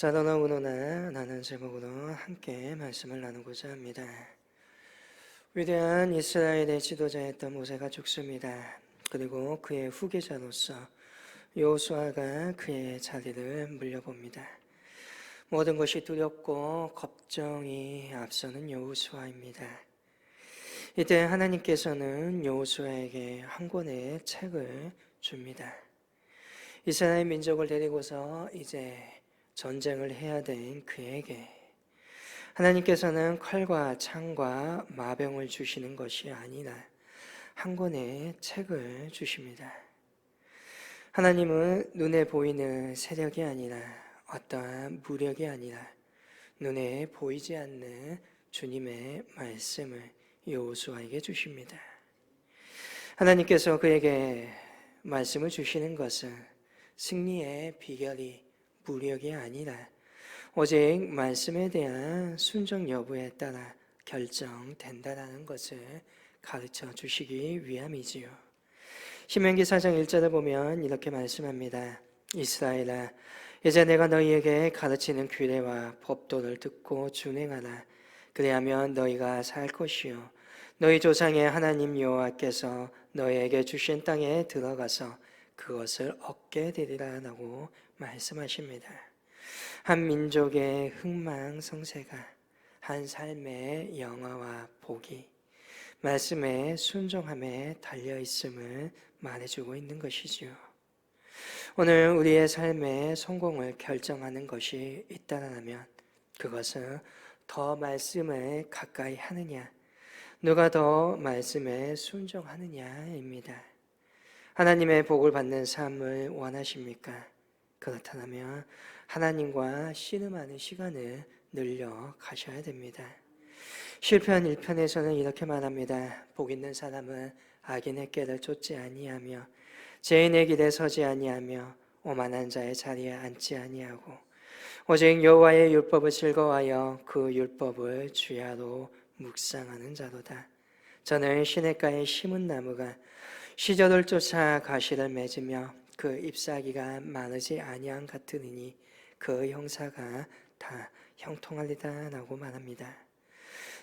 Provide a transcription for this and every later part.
자라나 오너나 라는 제목으로 함께 말씀을 나누고자 합니다. 위대한 이스라엘의 지도자였던 모세가 죽습니다. 그리고 그의 후계자로서 여호수아가 그의 자리를 물려봅니다. 모든 것이 두렵고 걱정이 앞서는 여호수아입니다. 이때 하나님께서는 여호수아에게 한 권의 책을 줍니다. 이스라엘 민족을 데리고서 이제 전쟁을 해야 된 그에게 하나님께서는 칼과 창과 마병을 주시는 것이 아니라 한 권의 책을 주십니다. 하나님은 눈에 보이는 세력이 아니라 어떠한 무력이 아니라 눈에 보이지 않는 주님의 말씀을 여호수아에게 주십니다. 하나님께서 그에게 말씀을 주시는 것은 승리의 비결이 무력이 아니라 오직 말씀에 대한 순종 여부에 따라 결정된다라는 것을 가르쳐 주시기 위함이지요. 신명기 4장 1절을 보면 이렇게 말씀합니다. 이스라엘아, 이제 내가 너희에게 가르치는 규례와 법도를 듣고 준행하라. 그리하면 너희가 살 것이요 너희 조상의 하나님 여호와께서 너희에게 주신 땅에 들어가서 그것을 얻게 되리라 라고 말씀하십니다. 한 민족의 흥망성쇠가 한 삶의 영화와 복이 말씀에 순종함에 달려있음을 말해주고 있는 것이지요. 오늘 우리의 삶의 성공을 결정하는 것이 있다라면 그것은 더 말씀을 가까이 하느냐, 누가 더 말씀에 순종하느냐입니다. 하나님의 복을 받는 삶을 원하십니까? 그렇다면 하나님과 씨름하는 시간을 늘려 가셔야 됩니다. 시편 1편에서는 이렇게 말합니다. 복 있는 사람은 악인의 꾀를 쫓지 아니하며 죄인의 길에 서지 아니하며 오만한 자의 자리에 앉지 아니하고 오직 여호와의 율법을 즐거워하여 그 율법을 주야로 묵상하는 자로다. 저는 시냇가에 심은 나무가 시절을 쫓아 가시를 맺으며 그 잎사귀가 마르지 아니한 같으니 그 형사가 다 형통하리다 라고 말합니다.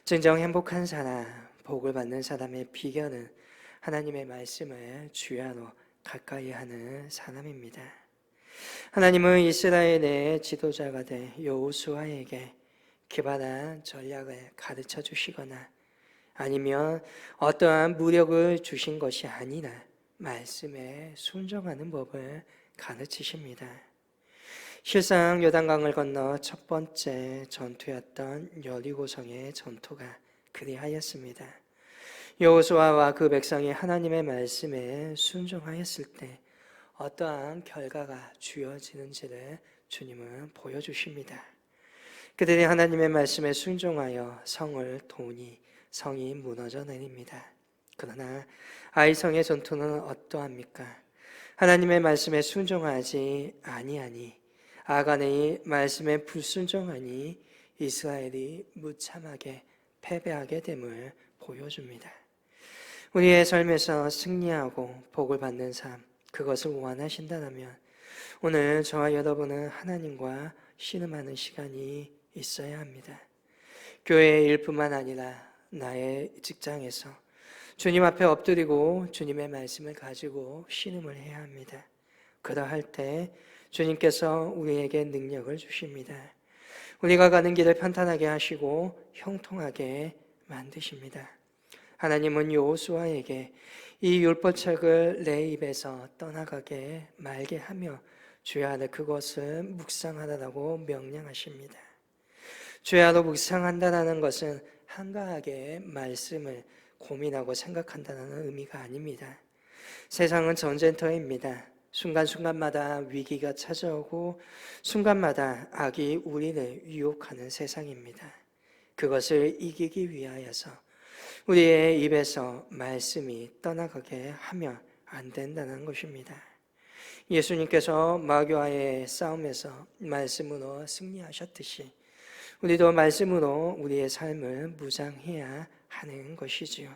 진정 행복한 사람, 복을 받는 사람의 비결은 하나님의 말씀을 주야로 가까이 하는 사람입니다. 하나님은 이스라엘의 지도자가 된 여호수아에게 기발한 전략을 가르쳐 주시거나 아니면 어떠한 무력을 주신 것이 아니라 말씀에 순종하는 법을 가르치십니다. 실상 요단강을 건너 첫 번째 전투였던 여리고성의 전투가 그리하였습니다. 여호수아와 그 백성이 하나님의 말씀에 순종하였을 때 어떠한 결과가 주어지는지를 주님은 보여주십니다. 그들이 하나님의 말씀에 순종하여 성을 도우니 성이 무너져 내립니다. 그러나 아이성의 전투는 어떠합니까? 하나님의 말씀에 순종하지 아니하니 아간의 말씀에 불순종하니 이스라엘이 무참하게 패배하게 됨을 보여줍니다. 우리의 삶에서 승리하고 복을 받는 삶, 그것을 원하신다면 오늘 저와 여러분은 하나님과 씨름하는 시간이 있어야 합니다. 교회의 일뿐만 아니라 나의 직장에서 주님 앞에 엎드리고 주님의 말씀을 가지고 씨름을 해야 합니다. 그러할 때 주님께서 우리에게 능력을 주십니다. 우리가 가는 길을 편탄하게 하시고 형통하게 만드십니다. 하나님은 여호수아에게 이 율법책을 내 입에서 떠나가게 말게 하며 주야로 그것을 묵상하라고 명령하십니다. 주야로 묵상한다는 것은 한가하게 말씀을 고민하고 생각한다는 의미가 아닙니다. 세상은 전쟁터입니다. 순간순간마다 위기가 찾아오고 순간마다 악이 우리를 유혹하는 세상입니다. 그것을 이기기 위하여서 우리의 입에서 말씀이 떠나가게 하면 안 된다는 것입니다. 예수님께서 마귀와의 싸움에서 말씀으로 승리하셨듯이 우리도 말씀으로 우리의 삶을 무장해야 하는 것이지요.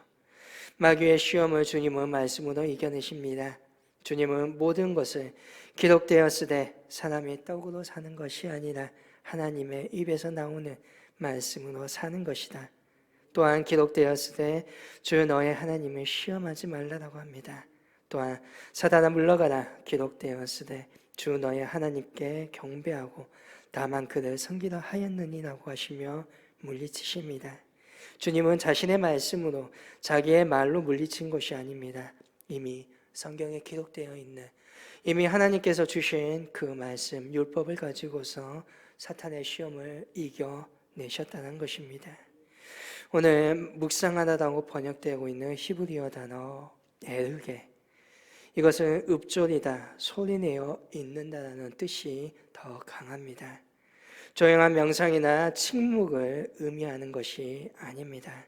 마귀의 시험을 주님은 말씀으로 이겨내십니다. 주님은 모든 것을 기록되었으되 사람이 떡으로 사는 것이 아니라 하나님의 입에서 나오는 말씀으로 사는 것이다. 또한 기록되었으되 주 너의 하나님을 시험하지 말라라고 합니다. 또한 사단아 물러가라 기록되었으되 주 너의 하나님께 경배하고 다만 그를 섬기려 하였느니라고 하시며 물리치십니다. 주님은 자신의 말씀으로 자기의 말로 물리친 것이 아닙니다. 이미 성경에 기록되어 있는 이미 하나님께서 주신 그 말씀 율법을 가지고서 사탄의 시험을 이겨내셨다는 것입니다. 오늘 묵상하다라고 번역되고 있는 히브리어 단어 에르게, 이것은 읍조리다, 소리내어 있는다라는 뜻이 더 강합니다. 조용한 명상이나 침묵을 의미하는 것이 아닙니다.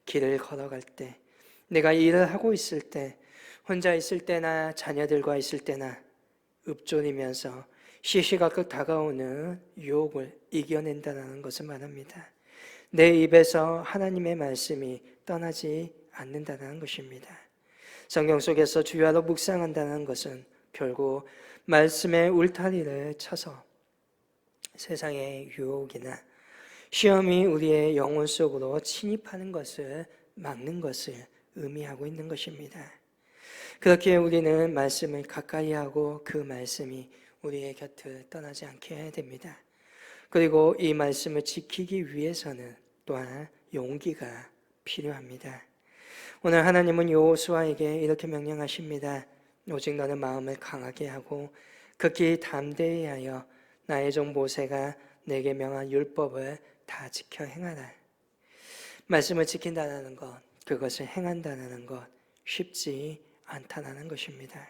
길을 걸어갈 때, 내가 일을 하고 있을 때, 혼자 있을 때나 자녀들과 있을 때나 읍조리면서 시시각각 다가오는 유혹을 이겨낸다는 것을 말합니다. 내 입에서 하나님의 말씀이 떠나지 않는다는 것입니다. 성경 속에서 주야로 묵상한다는 것은 결국 말씀의 울타리를 쳐서 세상의 유혹이나 시험이 우리의 영혼 속으로 침입하는 것을 막는 것을 의미하고 있는 것입니다. 그렇게 우리는 말씀을 가까이 하고 그 말씀이 우리의 곁을 떠나지 않게 해야 됩니다. 그리고 이 말씀을 지키기 위해서는 또한 용기가 필요합니다. 오늘 하나님은 여호수아에게 이렇게 명령하십니다. 오직 너는 마음을 강하게 하고 극히 담대히 하여 나의 종 모세가 내게 명한 율법을 다 지켜 행하라. 말씀을 지킨다는 것, 그것을 행한다는 것 쉽지 않다는 것입니다.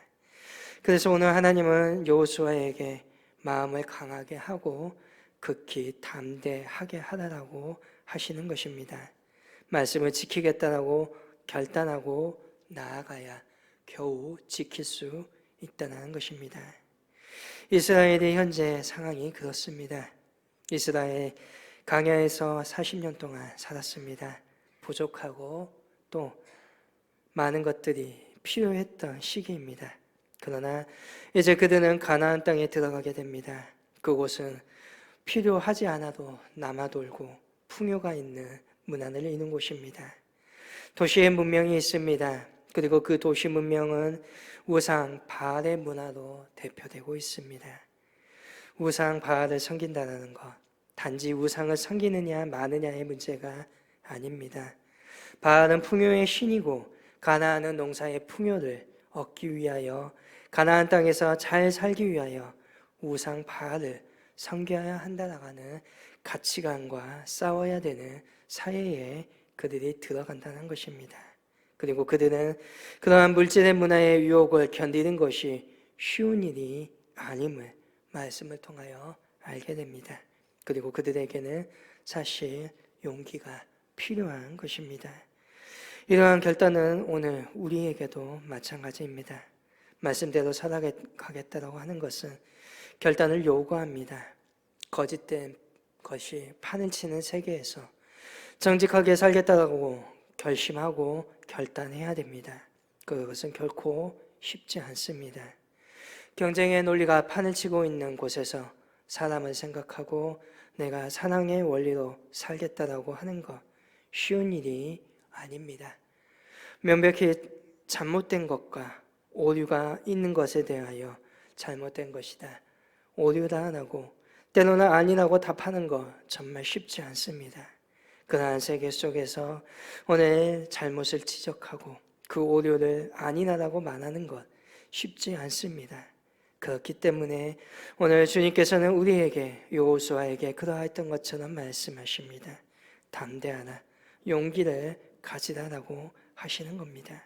그래서 오늘 하나님은 여호수아에게 마음을 강하게 하고 극히 담대하게 하라고 하시는 것입니다. 말씀을 지키겠다라고 결단하고 나아가야 겨우 지킬 수 있다는 것입니다. 이스라엘의 현재 상황이 그렇습니다. 이스라엘 광야에서 40년 동안 살았습니다. 부족하고 또 많은 것들이 필요했던 시기입니다. 그러나 이제 그들은 가나안 땅에 들어가게 됩니다. 그곳은 필요하지 않아도 남아돌고 풍요가 있는 문안을 이룬 곳입니다. 도시의 문명이 있습니다. 그리고 그 도시 문명은 우상 바알의 문화로 대표되고 있습니다. 우상 바알을 섬긴다는 것, 단지 우상을 섬기느냐 마느냐의 문제가 아닙니다. 바알은 풍요의 신이고 가나안은 농사의 풍요를 얻기 위하여 가나안 땅에서 잘 살기 위하여 우상 바알을 섬겨야 한다라는 가치관과 싸워야 되는 사회에 그들이 들어간다는 것입니다. 그리고 그들은 그러한 물질의 문화의 유혹을 견디는 것이 쉬운 일이 아님을 말씀을 통하여 알게 됩니다. 그리고 그들에게는 사실 용기가 필요한 것입니다. 이러한 결단은 오늘 우리에게도 마찬가지입니다. 말씀대로 살아가겠다고 하는 것은 결단을 요구합니다. 거짓된 것이 판을 치는 세계에서 정직하게 살겠다고 결심하고 결단해야 됩니다. 그것은 결코 쉽지 않습니다. 경쟁의 논리가 판을 치고 있는 곳에서 사람을 생각하고 내가 사랑의 원리로 살겠다라고 하는 것 쉬운 일이 아닙니다. 명백히 잘못된 것과 오류가 있는 것에 대하여 잘못된 것이다, 오류다 안 하고 때로는 아니라고 답하는 것 정말 쉽지 않습니다. 그러한 세계 속에서 오늘 잘못을 지적하고 그 오류를 아니라고 말하는 것 쉽지 않습니다. 그렇기 때문에 오늘 주님께서는 우리에게 여호수아에게 그러했던 것처럼 말씀하십니다. 담대하라, 용기를 가지라라고 하시는 겁니다.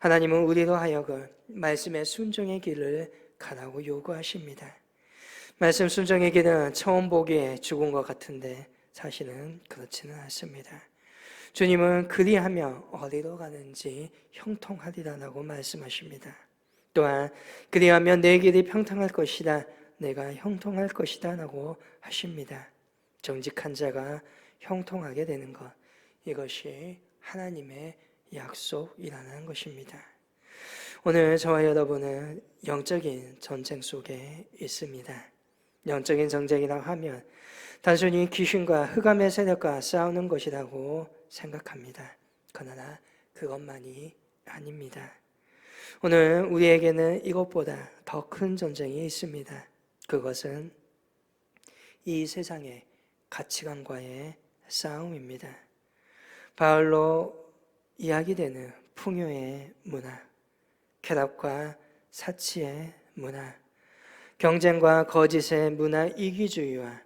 하나님은 우리로 하여금 말씀의 순종의 길을 가라고 요구하십니다. 말씀 순종의 길은 처음 보기에 죽은 것 같은데 사실은 그렇지는 않습니다. 주님은 그리하며 어디로 가는지 형통하리라라고 말씀하십니다. 또한 그리하면 내 길이 평탄할 것이다, 내가 형통할 것이다 라고 하십니다. 정직한 자가 형통하게 되는 것, 이것이 하나님의 약속이라는 것입니다. 오늘 저와 여러분은 영적인 전쟁 속에 있습니다. 영적인 전쟁이라고 하면 단순히 귀신과 흑암의 세력과 싸우는 것이라고 생각합니다. 그러나 그것만이 아닙니다. 오늘 우리에게는 이것보다 더 큰 전쟁이 있습니다. 그것은 이 세상의 가치관과의 싸움입니다. 바울로 이야기되는 풍요의 문화, 쾌락과 사치의 문화, 경쟁과 거짓의 문화, 이기주의와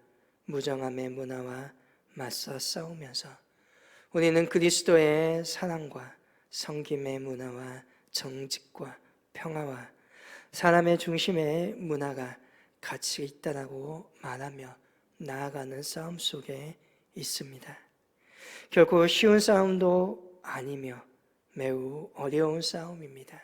무정함의 문화와 맞서 싸우면서 우리는 그리스도의 사랑과 섬김의 문화와 정직과 평화와 사람의 중심의 문화가 같이 있다라고 말하며 나아가는 싸움 속에 있습니다. 결코 쉬운 싸움도 아니며 매우 어려운 싸움입니다.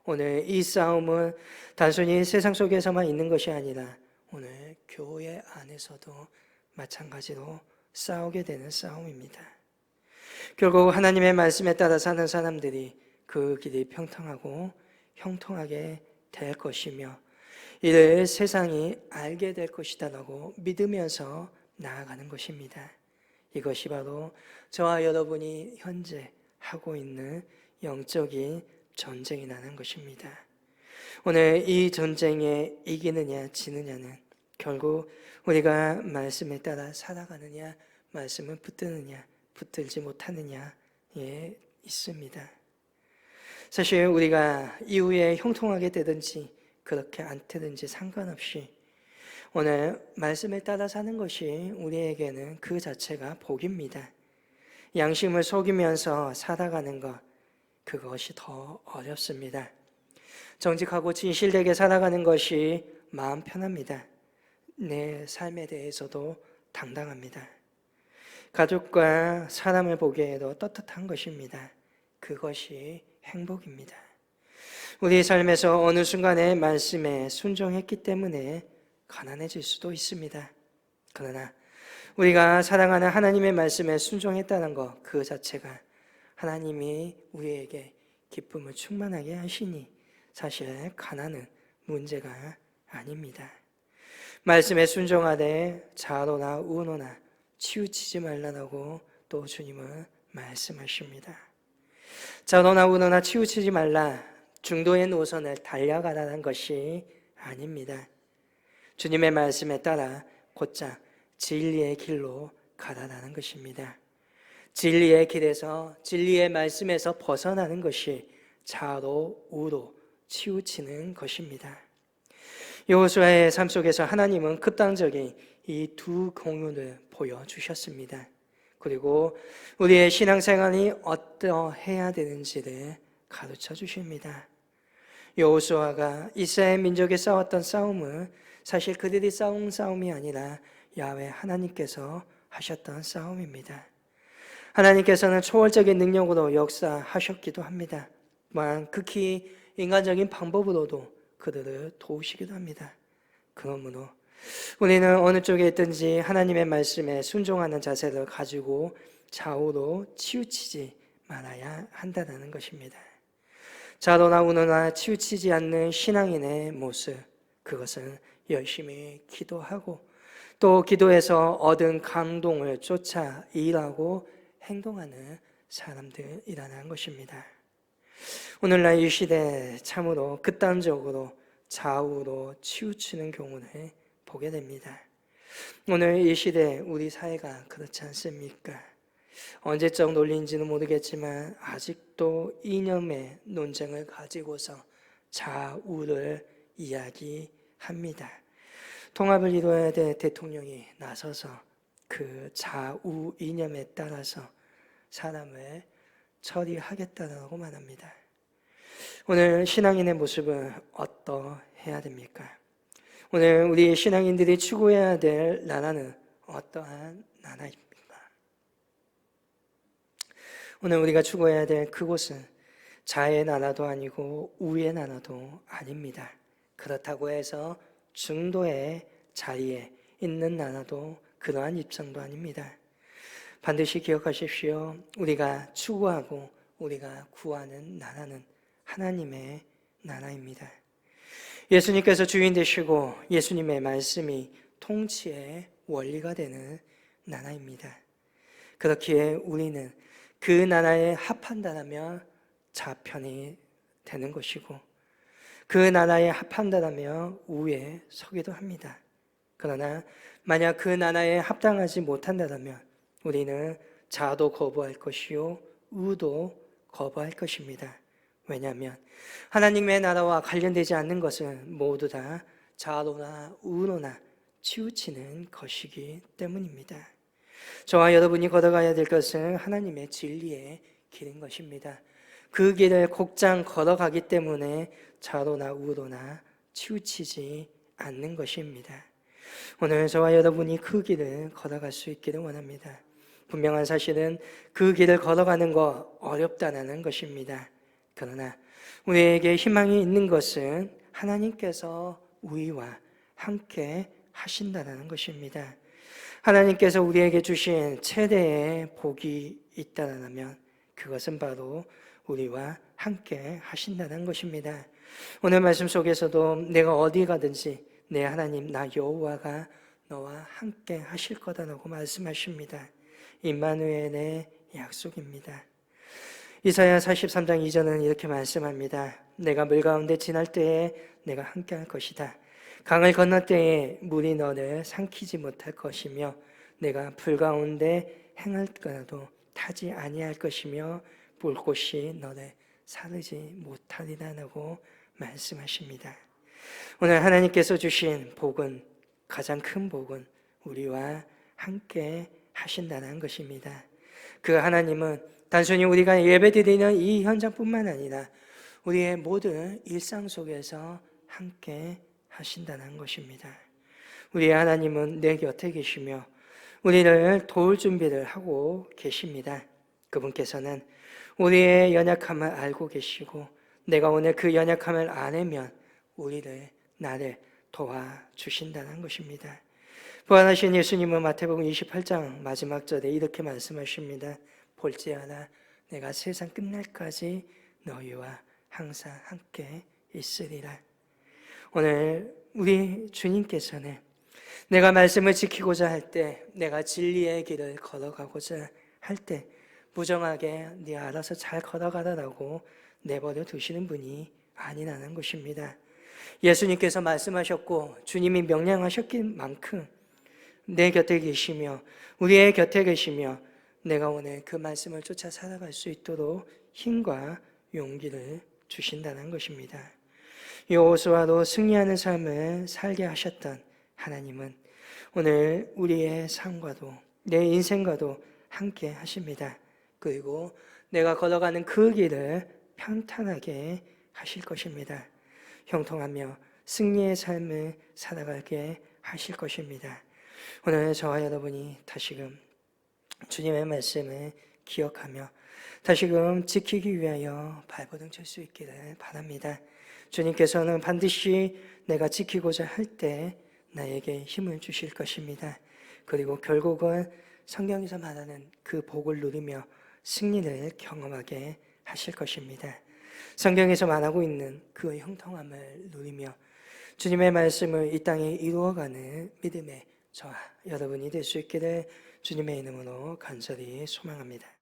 오늘 이 싸움은 단순히 세상 속에서만 있는 것이 아니라 오늘 교회 안에서도 마찬가지로 싸우게 되는 싸움입니다. 결국 하나님의 말씀에 따라 사는 사람들이 그 길이 평통하고 형통하게 될 것이며 이를 세상이 알게 될 것이다라고 믿으면서 나아가는 것입니다. 이것이 바로 저와 여러분이 현재 하고 있는 영적인 전쟁이라는 것입니다. 오늘 이 전쟁에 이기느냐 지느냐는 결국 우리가 말씀에 따라 살아가느냐 말씀을 붙드느냐 붙들지 못하느냐에 있습니다. 사실 우리가 이후에 형통하게 되든지 그렇게 안 되든지 상관없이 오늘 말씀에 따라 사는 것이 우리에게는 그 자체가 복입니다. 양심을 속이면서 살아가는 것, 그것이 더 어렵습니다. 정직하고 진실되게 살아가는 것이 마음 편합니다. 내 삶에 대해서도 당당합니다. 가족과 사람을 보기에도 떳떳한 것입니다. 그것이 행복입니다. 우리 삶에서 어느 순간에 말씀에 순종했기 때문에 가난해질 수도 있습니다. 그러나 우리가 사랑하는 하나님의 말씀에 순종했다는 것, 그 자체가 하나님이 우리에게 기쁨을 충만하게 하시니 사실 가난은 문제가 아닙니다. 말씀에 순종하되 좌로나 우로나 치우치지 말라고 또 주님은 말씀하십니다. 좌로나 우로나 치우치지 말라, 중도의 노선을 달려가라는 것이 아닙니다. 주님의 말씀에 따라 곧장 진리의 길로 가라라는 것입니다. 진리의 길에서 진리의 말씀에서 벗어나는 것이 좌로 우로 치우치는 것입니다. 여호수아의 삶 속에서 하나님은 극단적인 이 두 공유를 보여주셨습니다. 그리고 우리의 신앙생활이 어떠해야 되는지를 가르쳐 주십니다. 여호수아가 이스라엘 민족이 싸웠던 싸움은 사실 그들이 싸운 싸움이 아니라 야훼 하나님께서 하셨던 싸움입니다. 하나님께서는 초월적인 능력으로 역사하셨기도 합니다. 또한 극히 인간적인 방법으로도 그들을 도우시기도 합니다. 그러므로 우리는 어느 쪽에 있든지 하나님의 말씀에 순종하는 자세를 가지고 좌우로 치우치지 말아야 한다는 것입니다. 좌로나 우로나 치우치지 않는 신앙인의 모습, 그것은 열심히 기도하고 또 기도해서 얻은 감동을 쫓아 일하고 행동하는 사람들이라는 것입니다. 오늘날 이 시대에 참으로 극단적으로 좌우로 치우치는 경우를 보게 됩니다. 오늘 이 시대에 우리 사회가 그렇지 않습니까? 언제적 논리인지는 모르겠지만 아직도 이념의 논쟁을 가지고서 좌우를 이야기합니다. 통합을 이루어야 될 대통령이 나서서 그 좌우 이념에 따라서 사람을 처리하겠다고 말합니다. 오늘 신앙인의 모습은 어떠해야 됩니까? 오늘 우리 신앙인들이 추구해야 될 나라는 어떠한 나라입니까? 오늘 우리가 추구해야 될 그곳은 좌의 나라도 아니고 우의 나라도 아닙니다. 그렇다고 해서 중도의 자리에 있는 나라도 그러한 입장도 아닙니다. 반드시 기억하십시오. 우리가 추구하고 우리가 구하는 나라는 하나님의 나라입니다. 예수님께서 주인 되시고 예수님의 말씀이 통치의 원리가 되는 나라입니다. 그렇기에 우리는 그 나라에 합한다면 좌편이 되는 것이고 그 나라에 합한다면 우에 서기도 합니다. 그러나 만약 그 나라에 합당하지 못한다면 우리는 좌도 거부할 것이요 우도 거부할 것입니다. 왜냐하면 하나님의 나라와 관련되지 않는 것은 모두 다 좌로나 우로나 치우치는 것이기 때문입니다. 저와 여러분이 걸어가야 될 것은 하나님의 진리의 길인 것입니다. 그 길을 곧장 걸어가기 때문에 좌로나 우로나 치우치지 않는 것입니다. 오늘 저와 여러분이 그 길을 걸어갈 수 있기를 원합니다. 분명한 사실은 그 길을 걸어가는 거 어렵다는 것입니다. 그러나 우리에게 희망이 있는 것은 하나님께서 우리와 함께 하신다는 것입니다. 하나님께서 우리에게 주신 최대의 복이 있다면 그것은 바로 우리와 함께 하신다는 것입니다. 오늘 말씀 속에서도 내가 어디 가든지 내 하나님 나 여호와가 너와 함께 하실 거다라고 말씀하십니다. 임마누엘의 약속입니다. 이사야 43장 2절은 이렇게 말씀합니다. 내가 물 가운데 지날 때에 내가 함께 할 것이다. 강을 건널 때에 물이 너를 삼키지 못할 것이며 내가 불 가운데 행할거라도 타지 아니할 것이며 볼 곳이 너를 사르지 못하리라고 말씀하십니다. 오늘 하나님께서 주신 복은 가장 큰 복은 우리와 함께 하신다는 것입니다. 그 하나님은 단순히 우리가 예배드리는 이 현장뿐만 아니라 우리의 모든 일상 속에서 함께 하신다는 것입니다. 우리의 하나님은 내 곁에 계시며 우리를 도울 준비를 하고 계십니다. 그분께서는 우리의 연약함을 알고 계시고 내가 오늘 그 연약함을 안으면 나를 도와주신다는 것입니다. 부활하신 예수님은 마태복음 28장 마지막 절에 이렇게 말씀하십니다. 볼지어다 내가 세상 끝날까지 너희와 항상 함께 있으리라. 오늘 우리 주님께서는 내가 말씀을 지키고자 할 때, 내가 진리의 길을 걸어가고자 할 때 무정하게 네 알아서 잘 걸어가라라고 내버려 두시는 분이 아니라는 것입니다. 예수님께서 말씀하셨고 주님이 명령하셨긴 만큼 내 곁에 계시며 우리의 곁에 계시며 내가 오늘 그 말씀을 쫓아 살아갈 수 있도록 힘과 용기를 주신다는 것입니다. 여호수아로 승리하는 삶을 살게 하셨던 하나님은 오늘 우리의 삶과도 내 인생과도 함께 하십니다. 그리고 내가 걸어가는 그 길을 평탄하게 하실 것입니다. 형통하며 승리의 삶을 살아가게 하실 것입니다. 오늘 저와 여러분이 다시금 주님의 말씀을 기억하며 다시금 지키기 위하여 발버둥 칠 수 있기를 바랍니다. 주님께서는 반드시 내가 지키고자 할 때 나에게 힘을 주실 것입니다. 그리고 결국은 성경에서 말하는 그 복을 누리며 승리를 경험하게 하실 것입니다. 성경에서 말하고 있는 그 형통함을 누리며 주님의 말씀을 이 땅에 이루어가는 믿음의 저와 여러분이 될 수 있기를 주님의 이름으로 간절히 소망합니다.